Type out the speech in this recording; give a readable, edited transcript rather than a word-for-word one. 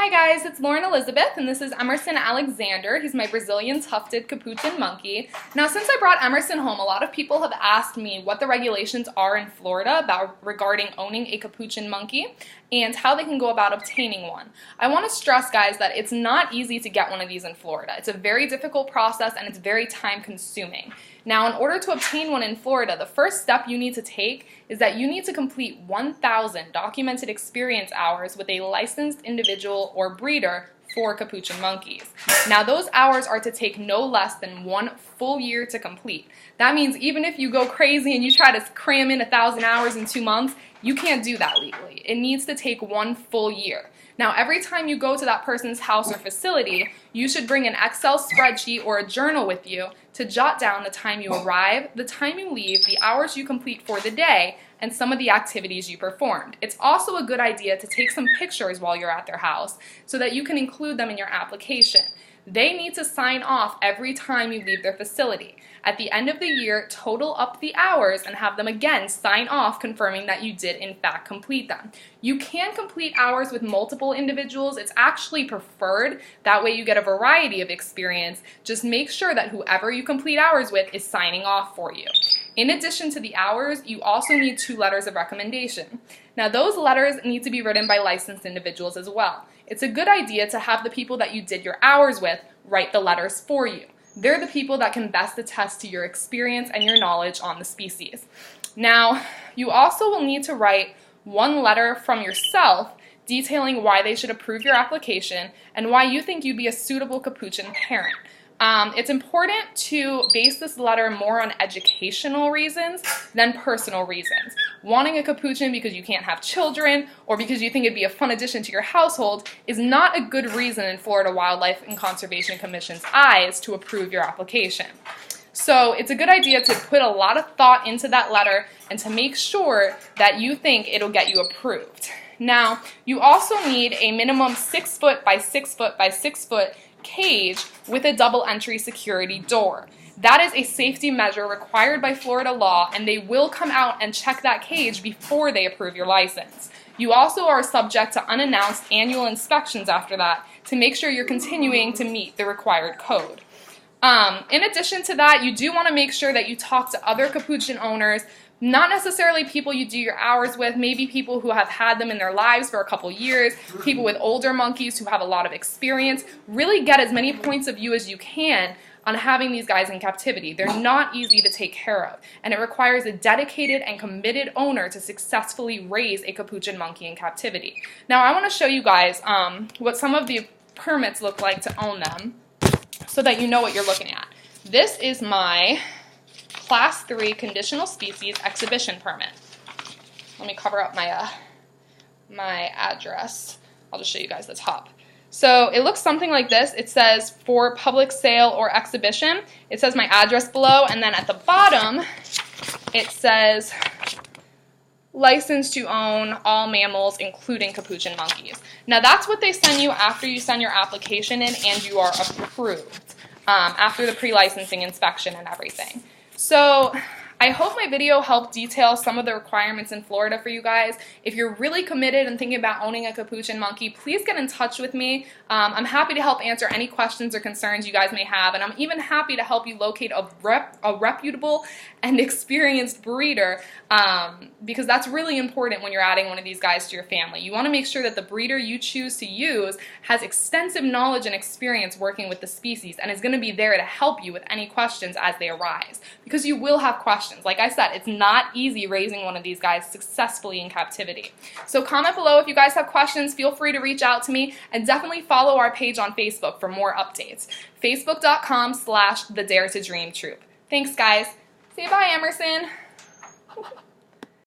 Hi guys, it's Lauren Elizabeth and this is Emerson Alexander. He's my Brazilian tufted Capuchin Monkey. Now since I brought Emerson home, a lot of people have asked me what the regulations are in Florida regarding owning a Capuchin Monkey and how they can go about obtaining one. I want to stress, guys, that it's not easy to get one of these in Florida. It's a very difficult process and it's very time consuming. Now, in order to obtain one in Florida, the first step you need to take is that you need to complete 1,000 documented experience hours with a licensed individual or breeder for Capuchin monkeys. Now, those hours are to take no less than 1 full year to complete. That means even if you go crazy and you try to cram in 1,000 hours in 2 months, you can't do that legally. It needs to take 1 full year. Now, every time you go to that person's house or facility, you should bring an Excel spreadsheet or a journal with you to jot down the time you arrive, the time you leave, the hours you complete for the day, and some of the activities you performed. It's also a good idea to take some pictures while you're at their house so that you can include them in your application. They need to sign off every time you leave their facility. At the end of the year, total up the hours and have them again sign off confirming that you did in fact complete them. You can complete hours with multiple individuals. It's actually preferred. That way you get a variety of experience. Just make sure that whoever you complete hours with is signing off for you. In addition to the hours, you also need 2 letters of recommendation. Now those letters need to be written by licensed individuals as well. It's a good idea to have the people that you did your hours with write the letters for you. They're the people that can best attest to your experience and your knowledge on the species. Now, you also will need to write 1 letter from yourself detailing why they should approve your application and why you think you'd be a suitable Capuchin parent. It's important to base this letter more on educational reasons than personal reasons. Wanting a Capuchin because you can't have children or because you think it'd be a fun addition to your household is not a good reason in Florida Wildlife and Conservation Commission's eyes to approve your application. So it's a good idea to put a lot of thought into that letter and to make sure that you think it'll get you approved. Now, you also need a minimum 6 foot by 6 foot by 6 foot cage with a double entry security door. That is a safety measure required by Florida law, and they will come out and check that cage before they approve your license. You also are subject to unannounced annual inspections after that to make sure you're continuing to meet the required code. In addition to that, you do want to make sure that you talk to other Capuchin owners, not necessarily people you do your hours with, maybe people who have had them in their lives for a couple years, people with older monkeys who have a lot of experience. Really get as many points of view as you can on having these guys in captivity. They're not easy to take care of, and it requires a dedicated and committed owner to successfully raise a Capuchin monkey in captivity. Now I want to show you guys what some of the permits look like to own them so that you know what you're looking at. This is my Class 3 Conditional Species Exhibition Permit. Let me cover up my address. I'll just show you guys the top. So it looks something like this. It says for public sale or exhibition. It says my address below, and then at the bottom it says licensed to own all mammals including Capuchin monkeys. Now that's what they send you after you send your application in and you are approved, after the pre-licensing inspection and everything. So I hope my video helped detail some of the requirements in Florida for you guys. If you're really committed and thinking about owning a Capuchin monkey, please get in touch with me. I'm happy to help answer any questions or concerns you guys may have, and I'm even happy to help you locate a reputable and experienced breeder, because that's really important when you're adding one of these guys to your family. You want to make sure that the breeder you choose to use has extensive knowledge and experience working with the species and is going to be there to help you with any questions as they arise, because you will have questions. Like I said, it's not easy raising one of these guys successfully in captivity. So comment below if you guys have questions. Feel free to reach out to me, and definitely follow our page on Facebook for more updates. Facebook.com/The Dare to Dream Troop. Thanks, guys. Say bye, Emerson.